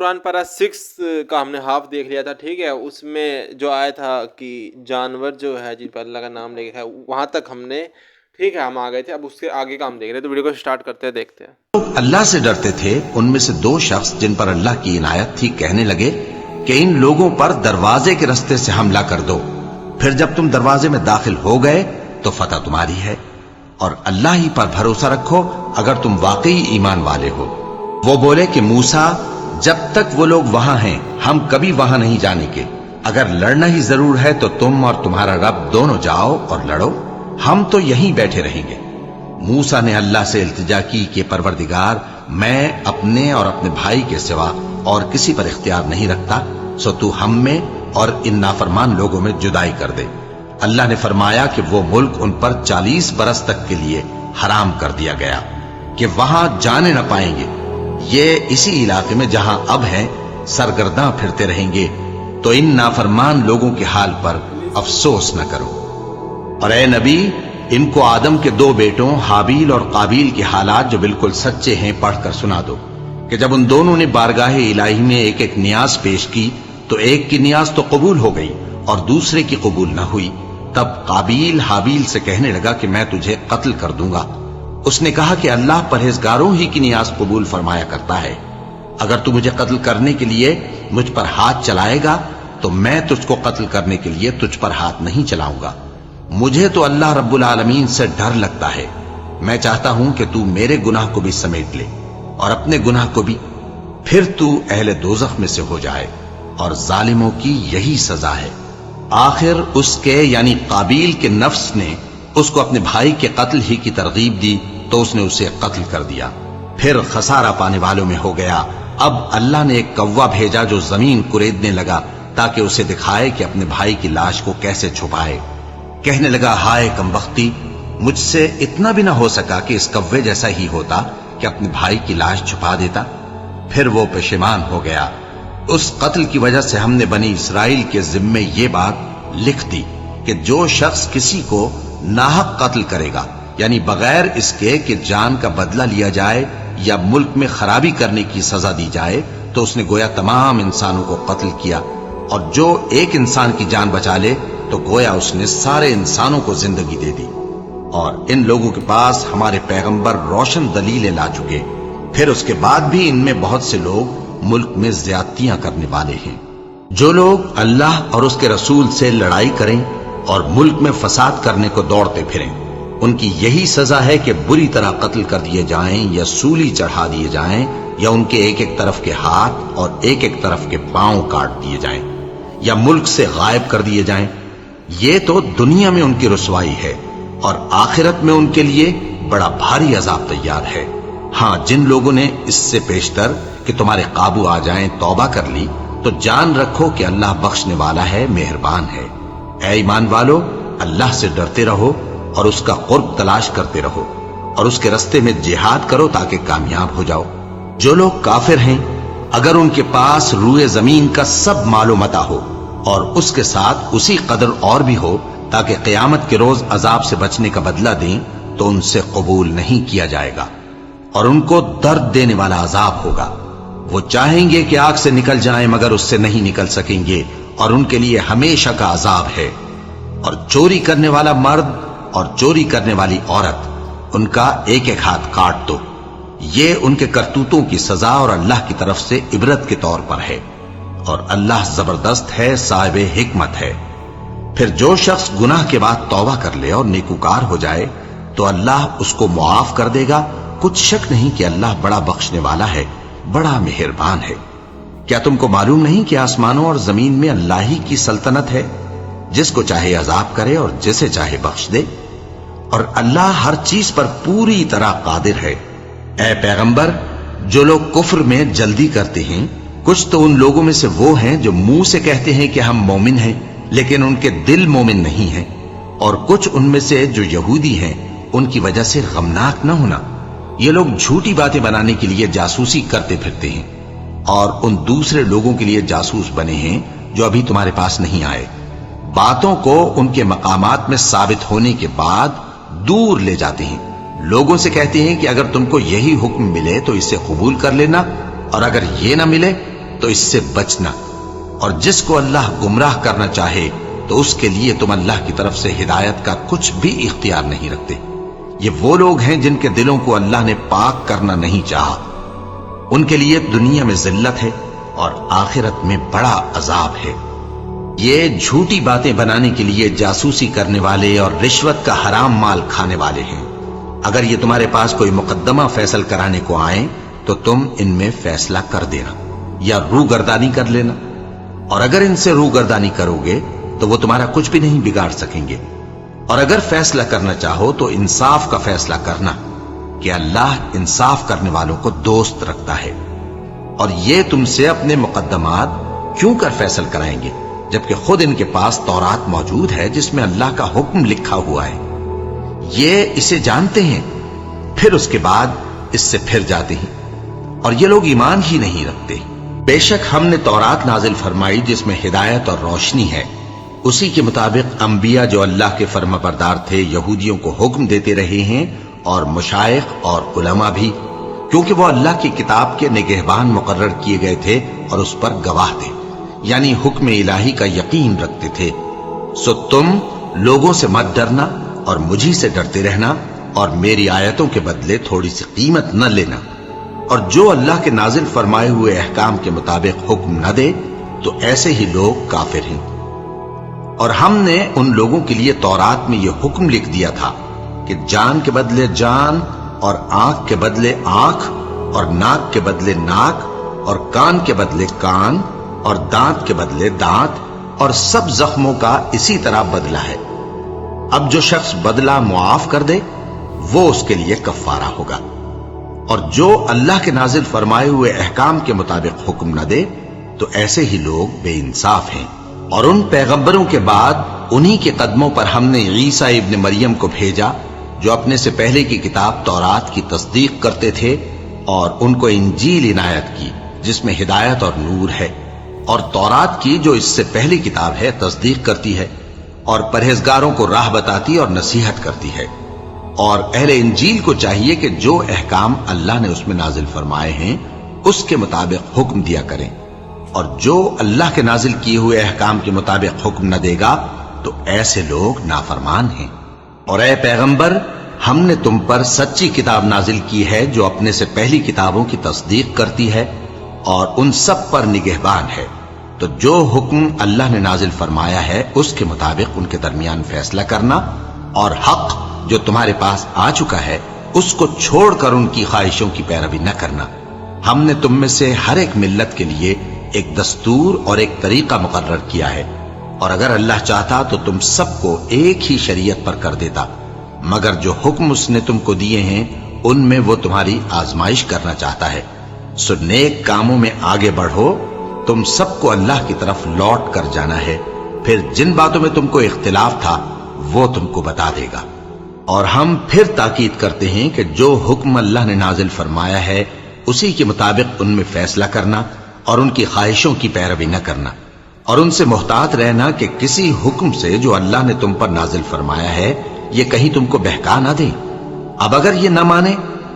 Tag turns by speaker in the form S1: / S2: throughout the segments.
S1: قرآن پارہ 6 کا ہم نے ہاف دیکھ لیا تھا، ٹھیک ہے. اس میں جو آیا تھا کہ جانور جو ہے جن پر اللہ کا نام لے ہے، وہاں تک ہم نے، ٹھیک ہے، ہم آ گئے تھے. اب اس کے آگے کا ہم دیکھ رہے ہیں، تو ویڈیو کو سٹارٹ کرتے ہیں، دیکھتے ہیں.
S2: لوگ اللہ سے ڈرتے تھے. ان میں سے 2 شخص جن پر اللہ کی عنایت تھی کہنے لگے کہ ان لوگوں پر دروازے کے رستے سے حملہ کر دو، پھر جب تم دروازے میں داخل ہو گئے تو فتح تمہاری ہے، اور اللہ ہی پر بھروسہ رکھو اگر تم واقعی ایمان والے ہو. وہ بولے کہ موسیٰ، جب تک وہ لوگ وہاں ہیں ہم کبھی وہاں نہیں جانے کے. اگر لڑنا ہی ضرور ہے تو تم اور تمہارا رب دونوں جاؤ اور لڑو، ہم تو یہیں بیٹھے رہیں گے. موسیٰ نے اللہ سے التجا کی کہ پروردگار، میں اپنے اور اپنے بھائی کے سوا اور کسی پر اختیار نہیں رکھتا، سو تو ہم میں اور ان نافرمان لوگوں میں جدائی کر دے. اللہ نے فرمایا کہ وہ ملک ان پر 40 برس تک کے لیے حرام کر دیا گیا کہ وہاں جانے نہ پائیں گے. یہ اسی علاقے میں جہاں اب ہیں سرگرداں پھرتے رہیں گے. تو ان نافرمان لوگوں کے حال پر افسوس نہ کرو. اور اے نبی، ان کو آدم کے 2 بیٹوں حابیل اور قابیل کے حالات جو بالکل سچے ہیں پڑھ کر سنا دو کہ جب ان دونوں نے بارگاہ الہی میں ایک ایک نیاز پیش کی تو ایک کی نیاز تو قبول ہو گئی اور دوسرے کی قبول نہ ہوئی. تب قابیل حابیل سے کہنے لگا کہ میں تجھے قتل کر دوں گا. اس نے کہا کہ اللہ پرہیزگاروں ہی کی نیاز قبول فرمایا کرتا ہے. اگر تو مجھے قتل کرنے کے لیے مجھ پر ہاتھ چلائے گا تو میں تجھ کو قتل کرنے کے لیے تجھ پر ہاتھ نہیں چلاؤں گا. مجھے تو اللہ رب العالمین سے ڈر لگتا ہے. میں چاہتا ہوں کہ تو میرے گناہ کو بھی سمیٹ لے اور اپنے گناہ کو بھی، پھر تو اہل دوزخ میں سے ہو جائے، اور ظالموں کی یہی سزا ہے. آخر اس کے یعنی قابیل کے نفس نے اس کو اپنے بھائی کے قتل ہی کی ترغیب دی تو اس نے اسے قتل کر دیا. پھر خسارہ پانے والوں میں ہو گیا. اب اللہ نے ایک کوا بھیجا جو زمین کریدنے لگا تاکہ اسے دکھائے کہ اپنے بھائی کی لاش کو کیسے چھپائے. کہنے لگا، ہائے کمبختی، مجھ سے اتنا بھی نہ ہو سکا کہ اس کوے جیسا ہی ہوتا کہ اپنے بھائی کی لاش چھپا دیتا. پھر وہ پشیمان ہو گیا. اس قتل کی وجہ سے ہم نے بنی اسرائیل کے ذمے یہ بات لکھ دی کہ جو شخص کسی کو ناحق قتل کرے گا، یعنی بغیر اس کے کہ جان کا بدلہ لیا جائے یا ملک میں خرابی کرنے کی سزا دی جائے، تو اس نے گویا تمام انسانوں کو قتل کیا. اور جو ایک انسان کی جان بچا لے تو گویا اس نے سارے انسانوں کو زندگی دے دی. اور ان لوگوں کے پاس ہمارے پیغمبر روشن دلیلیں لا چکے، پھر اس کے بعد بھی ان میں بہت سے لوگ ملک میں زیادتیاں کرنے والے ہیں. جو لوگ اللہ اور اس کے رسول سے لڑائی کریں اور ملک میں فساد کرنے کو دوڑتے پھریں، ان کی یہی سزا ہے کہ بری طرح قتل کر دیے جائیں یا سولی چڑھا دیے جائیں، یا ان کے ایک ایک طرف کے ہاتھ اور ایک ایک طرف کے پاؤں کاٹ دیے جائیں، یا ملک سے غائب کر دیے جائیں. یہ تو دنیا میں ان کی رسوائی ہے، اور آخرت میں ان کے لیے بڑا بھاری عذاب تیار ہے. ہاں، جن لوگوں نے اس سے پیشتر کہ تمہارے قابو آ جائیں توبہ کر لی تو جان رکھو کہ اللہ بخشنے والا ہے، مہربان ہے. اے ایمان والو، اللہ سے ڈرتے رہو اور اس کا قرب تلاش کرتے رہو، اور اس کے رستے میں جہاد کرو تاکہ کامیاب ہو جاؤ. جو لوگ کافر ہیں، اگر ان کے پاس روئے زمین کا سب مال و متاع ہو اور اس کے ساتھ اسی قدر اور بھی ہو تاکہ قیامت کے روز عذاب سے بچنے کا بدلہ دیں، تو ان سے قبول نہیں کیا جائے گا، اور ان کو درد دینے والا عذاب ہوگا. وہ چاہیں گے کہ آگ سے نکل جائیں مگر اس سے نہیں نکل سکیں گے، اور ان کے لیے ہمیشہ کا عذاب ہے. اور چوری کرنے والا مرد اور چوری کرنے والی عورت، ان کا ایک ایک ہاتھ کاٹ دو. یہ ان کے کرتوتوں کی سزا اور اللہ کی طرف سے عبرت کے طور پر ہے، اور اللہ زبردست ہے، صاحب حکمت ہے. پھر جو شخص گناہ کے بعد توبہ کر لے اور نیکوکار ہو جائے تو اللہ اس کو معاف کر دے گا. کچھ شک نہیں کہ اللہ بڑا بخشنے والا ہے، بڑا مہربان ہے. کیا تم کو معلوم نہیں کہ آسمانوں اور زمین میں اللہ ہی کی سلطنت ہے، جس کو چاہے عذاب کرے اور جسے چاہے بخش دے، اور اللہ ہر چیز پر پوری طرح قادر ہے. اے پیغمبر، جو لوگ کفر میں جلدی کرتے ہیں، کچھ تو ان لوگوں میں سے وہ ہیں جو منہ سے کہتے ہیں کہ ہم مومن ہیں لیکن ان کے دل مومن نہیں ہیں، اور کچھ ان میں سے جو یہودی ہیں، ان کی وجہ سے غمناک نہ ہونا. یہ لوگ جھوٹی باتیں بنانے کے لیے جاسوسی کرتے پھرتے ہیں، اور ان دوسرے لوگوں کے لیے جاسوس بنے ہیں جو ابھی تمہارے پاس نہیں آئے. باتوں کو ان کے مقامات میں ثابت ہونے کے بعد دور لے جاتے ہیں. لوگوں سے کہتے ہیں کہ اگر تم کو یہی حکم ملے تو اسے قبول کر لینا، اور اگر یہ نہ ملے تو اس سے بچنا، اور جس کو اللہ گمراہ کرنا چاہے تو اس کے لیے تم اللہ کی طرف سے ہدایت کا کچھ بھی اختیار نہیں رکھتے۔ یہ وہ لوگ ہیں جن کے دلوں کو اللہ نے پاک کرنا نہیں چاہا، ان کے لیے دنیا میں ذلت ہے اور آخرت میں بڑا عذاب ہے۔ یہ جھوٹی باتیں بنانے کے لیے جاسوسی کرنے والے اور رشوت کا حرام مال کھانے والے ہیں۔ اگر یہ تمہارے پاس کوئی مقدمہ فیصل کرانے کو آئیں تو تم ان میں فیصلہ کر دینا یا روگردانی کر لینا، اور اگر ان سے روگردانی کرو گے تو وہ تمہارا کچھ بھی نہیں بگاڑ سکیں گے۔ اور اگر فیصلہ کرنا چاہو تو انصاف کا فیصلہ کرنا، کہ اللہ انصاف کرنے والوں کو دوست رکھتا ہے۔ اور یہ تم سے اپنے مقدمات کیوں کر فیصل کرائیں گے جبکہ خود ان کے پاس تورات موجود ہے جس میں اللہ کا حکم لکھا ہوا ہے۔ یہ اسے جانتے ہیں، پھر اس کے بعد اس سے پھر جاتے ہیں، اور یہ لوگ ایمان ہی نہیں رکھتے۔ بے شک ہم نے تورات نازل فرمائی جس میں ہدایت اور روشنی ہے، اسی کے مطابق انبیاء جو اللہ کے فرما بردار تھے یہودیوں کو حکم دیتے رہے ہیں، اور مشائخ اور علماء بھی، کیونکہ وہ اللہ کی کتاب کے نگہبان مقرر کیے گئے تھے اور اس پر گواہ تھے، یعنی حکم الہی کا یقین رکھتے تھے۔ سو تم لوگوں سے مت ڈرنا اور مجھی سے ڈرتے رہنا، اور میری آیتوں کے بدلے تھوڑی سی قیمت نہ لینا، اور جو اللہ کے نازل فرمائے ہوئے احکام کے مطابق حکم نہ دے تو ایسے ہی لوگ کافر ہیں۔ اور ہم نے ان لوگوں کے لیے تورات میں یہ حکم لکھ دیا تھا کہ جان کے بدلے جان، اور آنکھ کے بدلے آنکھ، اور ناک کے بدلے ناک، اور کان کے بدلے کان، اور دانت کے بدلے دانت، اور سب زخموں کا اسی طرح بدلہ ہے۔ اب جو شخص بدلہ معاف کر دے وہ اس کے لیے کفارہ ہوگا، اور جو اللہ کے نازل فرمائے ہوئے احکام کے مطابق حکم نہ دے تو ایسے ہی لوگ بے انصاف ہیں۔ اور ان پیغمبروں کے بعد انہی کے قدموں پر ہم نے عیسیٰ ابن مریم کو بھیجا جو اپنے سے پہلے کی کتاب تورات کی تصدیق کرتے تھے، اور ان کو انجیل عنایت کی جس میں ہدایت اور نور ہے، اور تورات کی جو اس سے پہلی کتاب ہے تصدیق کرتی ہے، اور پرہیزگاروں کو راہ بتاتی اور نصیحت کرتی ہے۔ اور اہل انجیل کو چاہیے کہ جو احکام اللہ نے اس میں نازل فرمائے ہیں اس کے مطابق حکم دیا کریں، اور جو اللہ کے نازل کیے ہوئے احکام کے مطابق حکم نہ دے گا تو ایسے لوگ نافرمان ہیں۔ اور اے پیغمبر، ہم نے تم پر سچی کتاب نازل کی ہے جو اپنے سے پہلی کتابوں کی تصدیق کرتی ہے اور ان سب پر نگہبان ہے، تو جو حکم اللہ نے نازل فرمایا ہے اس کے مطابق ان کے درمیان فیصلہ کرنا، اور حق جو تمہارے پاس آ چکا ہے اس کو چھوڑ کر ان کی خواہشوں کی پیروی نہ کرنا۔ ہم نے تم میں سے ہر ایک ملت کے لیے ایک دستور اور ایک طریقہ مقرر کیا ہے، اور اگر اللہ چاہتا تو تم سب کو ایک ہی شریعت پر کر دیتا، مگر جو حکم اس نے تم کو دیے ہیں ان میں وہ تمہاری آزمائش کرنا چاہتا ہے۔ سو نیک کاموں میں آگے بڑھو، تم سب کو اللہ کی طرف لوٹ کر جانا ہے، پھر جن باتوں میں تم کو اختلاف تھا وہ تم کو بتا دے گا۔ اور ہم پھر تاکید کرتے ہیں کہ جو حکم اللہ نے نازل فرمایا ہے اسی کے مطابق ان میں فیصلہ کرنا، اور ان کی خواہشوں کی پیروی نہ کرنا، اور ان سے محتاط رہنا کہ کسی حکم سے جو اللہ نے تم پر نازل فرمایا ہے یہ کہیں تم کو بہکا نہ دیں۔ اب اگر یہ نہ مانے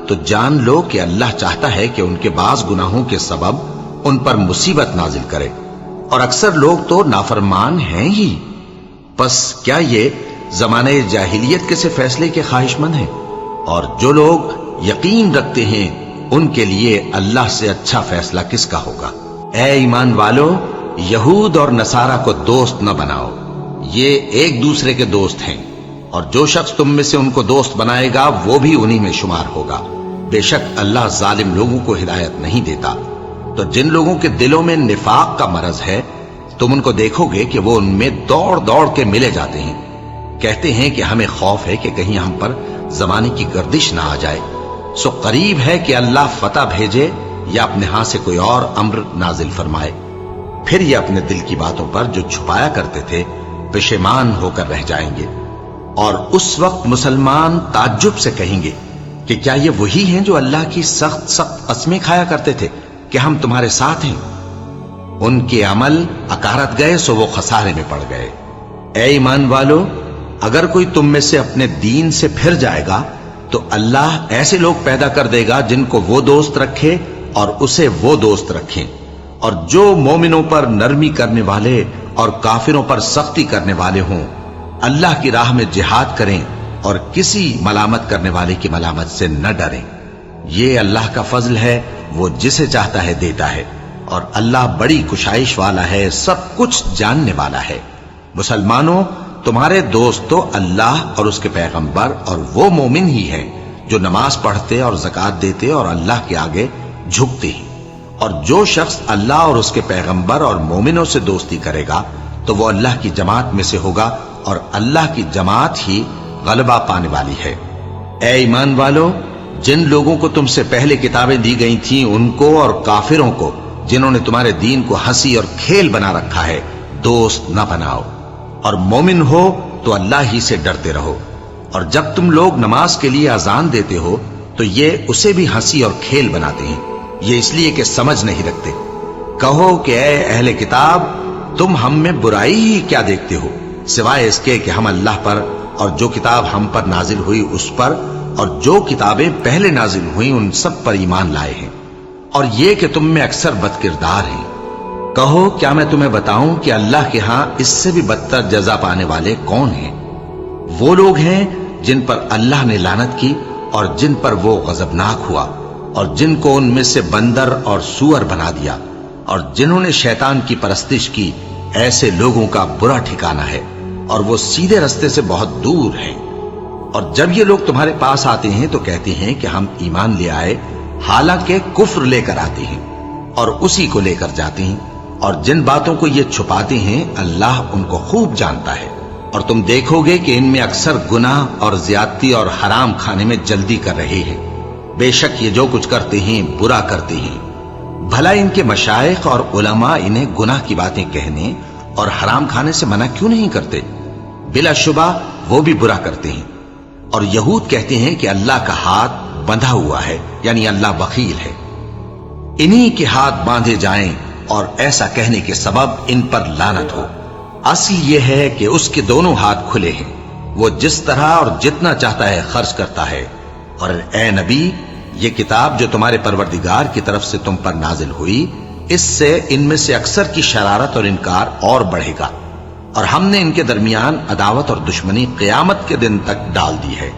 S2: تو جان لو کہ اللہ چاہتا ہے کہ ان کے بعض گناہوں کے سبب ان پر مصیبت نازل کرے، اور اکثر لوگ تو نافرمان ہیں ہی۔ پس کیا یہ زمانہ جاہلیت کے سے فیصلے کے خواہش مند ہیں؟ اور جو لوگ یقین رکھتے ہیں ان کے لیے اللہ سے اچھا فیصلہ کس کا ہوگا؟ اے ایمان والو، یہود اور نصارہ کو دوست نہ بناؤ، یہ ایک دوسرے کے دوست ہیں، اور جو شخص تم میں سے ان کو دوست بنائے گا وہ بھی انہی میں شمار ہوگا۔ بے شک اللہ ظالم لوگوں کو ہدایت نہیں دیتا۔ تو جن لوگوں کے دلوں میں نفاق کا مرض ہے تم ان کو دیکھو گے کہ وہ ان میں دوڑ دوڑ کے ملے جاتے ہیں، کہتے ہیں کہ ہمیں خوف ہے کہ کہیں ہم پر زمانے کی گردش نہ آ جائے۔ سو قریب ہے کہ اللہ فتح بھیجے یا اپنے ہاں سے کوئی اور امر نازل فرمائے، پھر یہ اپنے دل کی باتوں پر جو چھپایا کرتے تھے پشیمان ہو کر رہ جائیں گے۔ اور اس وقت مسلمان تعجب سے کہیں گے کہ کیا یہ وہی ہیں جو اللہ کی سخت سخت قسمیں کھایا کرتے تھے کہ ہم تمہارے ساتھ ہیں؟ ان کے عمل اکارت گئے سو وہ خسارے میں پڑ گئے۔ اے ایمان والو، اگر کوئی تم میں سے اپنے دین سے پھر جائے گا تو اللہ ایسے لوگ پیدا کر دے گا جن کو وہ دوست رکھے اور اسے وہ دوست رکھیں، اور جو مومنوں پر نرمی کرنے والے اور کافروں پر سختی کرنے والے ہوں اللہ کی راہ میں جہاد کریں اور کسی ملامت کرنے والے کی ملامت سے نہ ڈریں۔ یہ اللہ کا فضل ہے، وہ جسے چاہتا ہے دیتا ہے، اور اللہ بڑی کشائش والا ہے، سب کچھ جاننے والا ہے۔ مسلمانوں، تمہارے دوست تو اللہ اور اس کے پیغمبر اور وہ مومن ہی ہیں جو نماز پڑھتے اور زکوٰۃ دیتے اور اللہ کے آگے جھکتے ہیں، اور جو شخص اللہ اور اس کے پیغمبر اور مومنوں سے دوستی کرے گا تو وہ اللہ کی جماعت میں سے ہوگا، اور اللہ کی جماعت ہی غلبہ پانے والی ہے۔ اے ایمان والو، جن لوگوں کو تم سے پہلے کتابیں دی گئی تھیں ان کو اور کافروں کو جنہوں نے تمہارے دین کو ہنسی اور کھیل بنا رکھا ہے دوست نہ بناؤ، اور مومن ہو تو اللہ ہی سے ڈرتے رہو، اور جب تم لوگ نماز کے لیے اذان دیتے ہو تو یہ اسے بھی ہنسی اور کھیل بناتے ہیں، یہ اس لیے کہ سمجھ نہیں رکھتے۔ کہو کہ اے اہل کتاب، تم ہم میں برائی ہی کیا دیکھتے ہو سوائے اس کے کہ ہم اللہ پر اور جو کتاب ہم پر نازل ہوئی اس پر اور جو کتابیں پہلے نازل ہوئیں ان سب پر ایمان لائے ہیں، اور یہ کہ تم میں اکثر بد کردار ہیں۔ کہو کیا میں تمہیں بتاؤں کہ اللہ کے ہاں اس سے بھی بدتر جزا پانے والے کون ہیں؟ وہ لوگ ہیں جن پر اللہ نے لعنت کی اور جن پر وہ غضبناک ہوا، اور جن کو ان میں سے بندر اور سور بنا دیا، اور جنہوں نے شیطان کی پرستش کی، ایسے لوگوں کا برا ٹھکانہ ہے، اور وہ سیدھے رستے سے بہت دور ہیں۔ اور جب یہ لوگ تمہارے پاس آتے ہیں تو کہتے ہیں کہ ہم ایمان لے آئے، حالانکہ کفر لے کر آتے ہیں اور اسی کو لے کر جاتے ہیں، اور جن باتوں کو یہ چھپاتے ہیں اللہ ان کو خوب جانتا ہے۔ اور تم دیکھو گے کہ ان میں اکثر گناہ اور زیادتی اور حرام کھانے میں جلدی کر رہے ہیں، بے شک یہ جو کچھ کرتے ہیں برا کرتے ہیں۔ بھلا ان کے مشائخ اور علماء انہیں گناہ کی باتیں کہنے اور حرام کھانے سے منع کیوں نہیں کرتے؟ بلا شبہ وہ بھی برا کرتے ہیں۔ اور یہود کہتے ہیں کہ اللہ کا ہاتھ بندھا ہوا ہے، یعنی اللہ بخیل ہے، انہی کے ہاتھ باندھے جائیں، اور ایسا کہنے کے سبب ان پر لعنت ہو۔ اصل یہ ہے کہ اس کے دونوں ہاتھ کھلے ہیں، وہ جس طرح اور جتنا چاہتا ہے خرچ کرتا ہے۔ اور اے نبی، یہ کتاب جو تمہارے پروردگار کی طرف سے تم پر نازل ہوئی، اس سے ان میں سے اکثر کی شرارت اور انکار اور بڑھے گا، اور ہم نے ان کے درمیان عداوت اور دشمنی قیامت کے دن تک ڈال دی ہے۔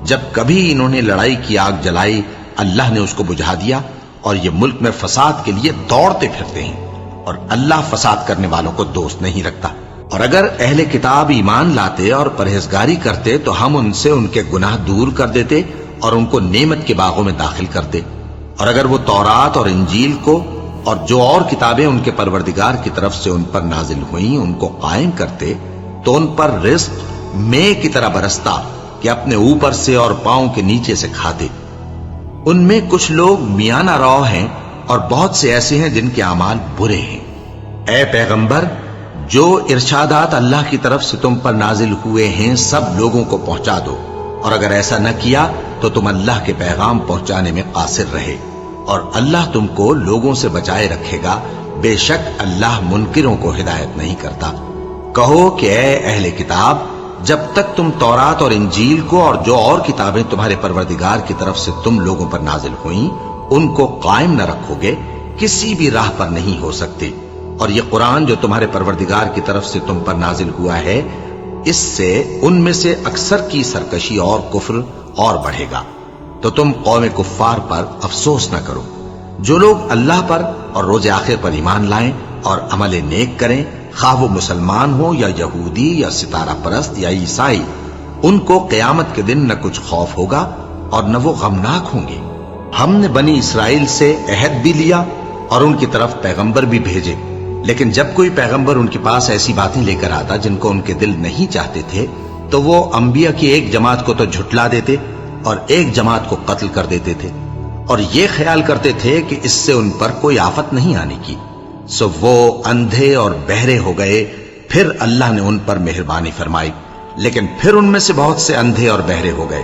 S2: جب کبھی انہوں نے لڑائی کی آگ جلائی اللہ نے اس کو بجھا دیا، اور یہ ملک میں فساد کے لیے دوڑتے پھرتے ہیں، اور اللہ فساد کرنے والوں کو دوست نہیں رکھتا۔ اور اگر اہل کتاب ایمان لاتے اور پرہیزگاری کرتے تو ہم ان سے ان کے گناہ دور کر دیتے اور ان کو نعمت کے باغوں میں داخل کرتے، اور اگر وہ تورات اور انجیل کو اور جو اور کتابیں ان کے پروردگار کی طرف سے ان پر نازل ہوئیں ان کو قائم کرتے تو ان پر رزق مے کی طرح برستا کہ اپنے اوپر سے اور پاؤں کے نیچے سے کھاتے۔ ان میں کچھ لوگ میانہ رو ہیں اور بہت سے ایسے ہیں جن کے اعمال برے ہیں۔ اے پیغمبر، جو ارشادات اللہ کی طرف سے تم پر نازل ہوئے ہیں سب لوگوں کو پہنچا دو، اور اگر ایسا نہ کیا تو تم اللہ کے پیغام پہنچانے میں قاصر رہے، اور اللہ تم کو لوگوں سے بچائے رکھے گا، بے شک اللہ منکروں کو ہدایت نہیں کرتا۔ کہو کہ اے اہل کتاب، جب تک تم تورات اور انجیل کو اور جو اور کتابیں تمہارے پروردگار کی طرف سے تم لوگوں پر نازل ہوئیں ان کو قائم نہ رکھو گے، کسی بھی راہ پر نہیں ہو سکتے۔ اور یہ قرآن جو تمہارے پروردگار کی طرف سے تم پر نازل ہوا ہے، اس سے ان میں سے اکثر کی سرکشی اور کفر اور بڑھے گا، تو تم قوم کفار پر افسوس نہ کرو۔ جو لوگ اللہ پر اور روز آخر پر ایمان لائیں اور عمل نیک کریں، خواہ وہ مسلمان ہو یا یہودی یا ستارہ پرست یا عیسائی، ان کو قیامت کے دن نہ کچھ خوف ہوگا اور نہ وہ غمناک ہوں گے۔ ہم نے بنی اسرائیل سے عہد بھی لیا اور ان کی طرف پیغمبر بھی بھیجے، لیکن جب کوئی پیغمبر ان کے پاس ایسی باتیں لے کر آتا جن کو ان کے دل نہیں چاہتے تھے تو وہ انبیاء کی ایک جماعت کو تو جھٹلا دیتے اور ایک جماعت کو قتل کر دیتے تھے، اور یہ خیال کرتے تھے کہ اس سے ان پر کوئی آفت نہیں آنے کی، سو وہ اندھے اور بہرے ہو گئے۔ پھر اللہ نے ان پر مہربانی فرمائی، لیکن پھر ان میں سے بہت سے اندھے اور بہرے ہو گئے،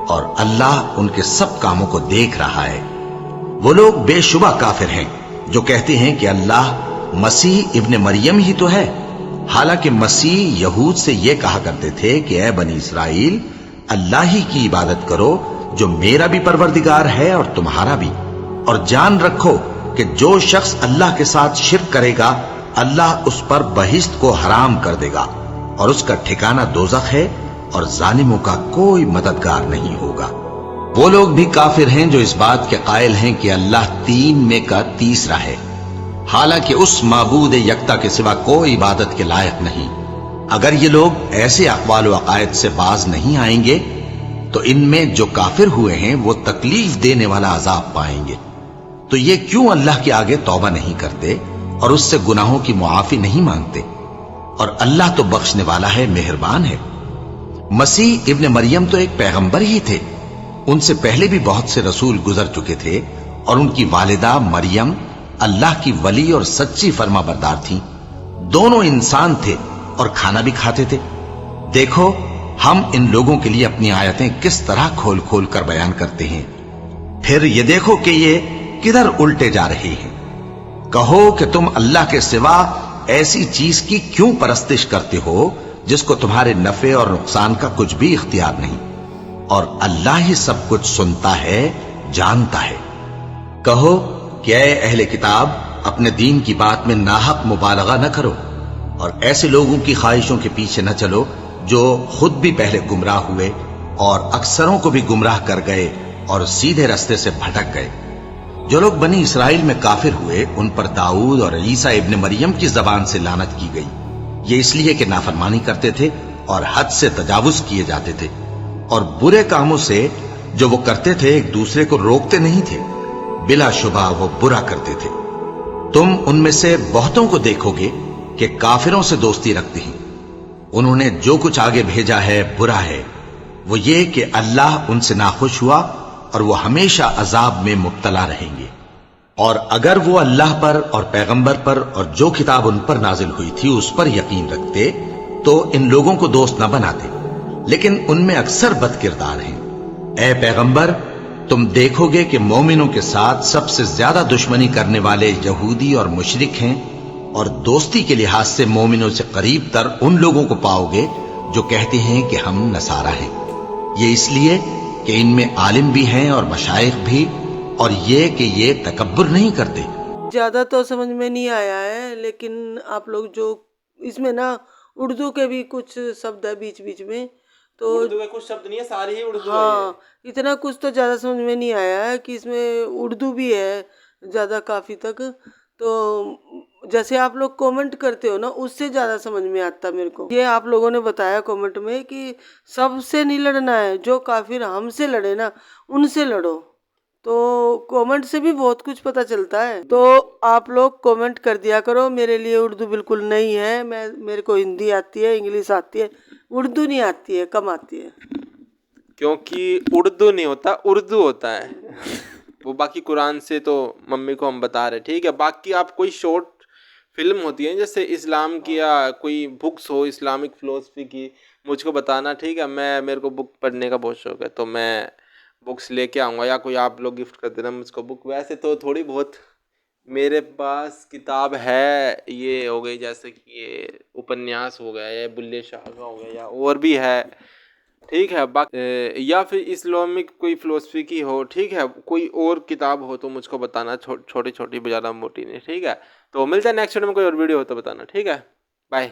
S2: اور اللہ ان کے سب کاموں کو دیکھ رہا ہے۔ وہ لوگ بے شبہ کافر ہیں جو کہتے ہیں کہ اللہ مسیح ابن مریم ہی تو ہے، حالانکہ مسیح یہود سے یہ کہا کرتے تھے کہ اے بنی اسرائیل، اللہ ہی کی عبادت کرو جو میرا بھی پروردگار ہے اور تمہارا بھی، اور جان رکھو کہ جو شخص اللہ کے ساتھ شرک کرے گا اللہ اس پر بہشت کو حرام کر دے گا اور اس کا ٹھکانہ دوزخ ہے اور ظالموں کا کوئی مددگار نہیں ہوگا۔ وہ لوگ بھی کافر ہیں جو اس بات کے قائل ہیں کہ اللہ تین میں کا تیسرا ہے، حالانکہ اس معبود یکتا کے سوا کوئی عبادت کے لائق نہیں۔ اگر یہ لوگ ایسے اقوال و عقائد سے باز نہیں آئیں گے تو ان میں جو کافر ہوئے ہیں وہ تکلیف دینے والا عذاب پائیں گے۔ تو یہ کیوں اللہ کے آگے توبہ نہیں کرتے اور اس سے گناہوں کی معافی نہیں مانگتے؟ اور اللہ تو بخشنے والا ہے، مہربان ہے۔ مسیح ابن مریم تو ایک پیغمبر ہی تھے، ان سے پہلے بھی بہت سے رسول گزر چکے تھے، اور ان کی والدہ مریم اللہ کی ولی اور سچی فرما بردار تھیں۔ دونوں انسان تھے اور کھانا بھی کھاتے تھے۔ دیکھو ہم ان لوگوں کے لیے اپنی آیتیں کس طرح کھول کھول کر بیان کرتے ہیں، پھر یہ دیکھو کہ یہ کدھر الٹے جا رہے ہیں۔ کہو کہ تم اللہ کے سوا ایسی چیز کی کیوں پرستش کرتے ہو جس کو تمہارے نفع اور نقصان کا کچھ بھی اختیار نہیں، اور اللہ ہی سب کچھ سنتا ہے، جانتا ہے۔ کہو کہ اے اہل کتاب، اپنے دین کی بات میں ناحق مبالغہ نہ کرو اور ایسے لوگوں کی خواہشوں کے پیچھے نہ چلو جو خود بھی پہلے گمراہ ہوئے اور اکثروں کو بھی گمراہ کر گئے اور سیدھے رستے سے بھٹک گئے۔ جو لوگ بنی اسرائیل میں کافر ہوئے ان پر داؤد اور عیسیٰ ابن مریم کی زبان سے لعنت کی گئی، یہ اس لیے کہ نافرمانی کرتے تھے اور حد سے تجاوز کیے جاتے تھے، اور برے کاموں سے جو وہ کرتے تھے ایک دوسرے کو روکتے نہیں تھے، بلا شبہ وہ برا کرتے تھے۔ تم ان میں سے بہتوں کو دیکھو گے کہ کافروں سے دوستی رکھتے ہیں، انہوں نے جو کچھ آگے بھیجا ہے برا ہے، وہ یہ کہ اللہ ان سے ناخوش ہوا اور وہ ہمیشہ عذاب میں مبتلا رہیں گے۔ اور اگر وہ اللہ پر اور پیغمبر پر اور جو کتاب ان پر نازل ہوئی تھی اس پر یقین رکھتے تو ان لوگوں کو دوست نہ بناتے، لیکن ان میں اکثر بد کردار ہیں۔ اے پیغمبر، تم دیکھو گے کہ مومنوں کے ساتھ سب سے زیادہ دشمنی کرنے والے یہودی اور مشرک ہیں، اور دوستی کے لحاظ سے مومنوں سے قریب تر ان لوگوں کو پاؤ گے جو کہتے ہیں کہ ہم نصارہ ہیں۔ یہ اس لیے کہ ان میں عالم بھی ہیں اور مشائخ بھی، اور یہ کہ یہ تکبر نہیں کرتے۔
S3: زیادہ تو سمجھ میں نہیں آیا ہے، لیکن آپ لوگ جو اس میں نا اردو کے بھی کچھ شبد ہے بیچ بیچ میں، تو
S1: اردو کے کچھ شبد نہیں ہے، ساری ہی اردو ہے
S3: ہاں
S1: یہ۔
S3: اتنا کچھ تو زیادہ سمجھ میں نہیں آیا ہے کہ اس میں اردو بھی ہے زیادہ کافی تک، تو جیسے آپ لوگ کومنٹ کرتے ہو نا اس سے زیادہ سمجھ میں آتا میرے کو۔ یہ آپ لوگوں نے بتایا کومنٹ میں کہ سب سے نہیں لڑنا ہے، جو کافر ہم سے لڑے نا ان سے لڑو، تو کومنٹ سے بھی بہت کچھ پتہ چلتا ہے۔ تو آپ لوگ کومنٹ کر دیا کرو، میرے لیے اردو بالکل نہیں ہے، میرے کو ہندی آتی ہے، انگلش آتی ہے، اردو نہیں آتی ہے، کم آتی ہے۔
S1: کیونکہ اردو نہیں ہوتا، اردو ہوتا ہے وہ۔ باقی قرآن سے تو ممی کو ہم بتا رہے، ٹھیک ہے۔ باقی آپ کوئی شارٹ فلم ہوتی ہیں جیسے اسلام کی یا کوئی بکس ہو اسلامک فلسفی کی، مجھ کو بتانا، ٹھیک ہے۔ میرے کو بک پڑھنے کا بہت شوق ہے، تو میں بکس لے کے آؤں گا، یا کوئی آپ لوگ گفٹ کر دینا مجھ کو بک۔ ویسے تو تھوڑی بہت میرے پاس کتاب ہے، یہ ہو گئی جیسے کہ یہ اپنیاس ہو گیا، یا بلے شاہ کا ہو گیا، یا اور بھی ہے، ٹھیک ہے۔ یا پھر اسلامک کوئی فلسفی کی ہو، ٹھیک ہے۔ کوئی اور کتاب ہو تو مجھ کو بتانا، چھوٹی چھوٹی زیادہ موٹی نہیں، ٹھیک ہے۔ تو ملتا ہے نیکسٹ ویڈیو میں، کوئی اور ویڈیو ہو تو بتانا، ٹھیک ہے۔ بائے۔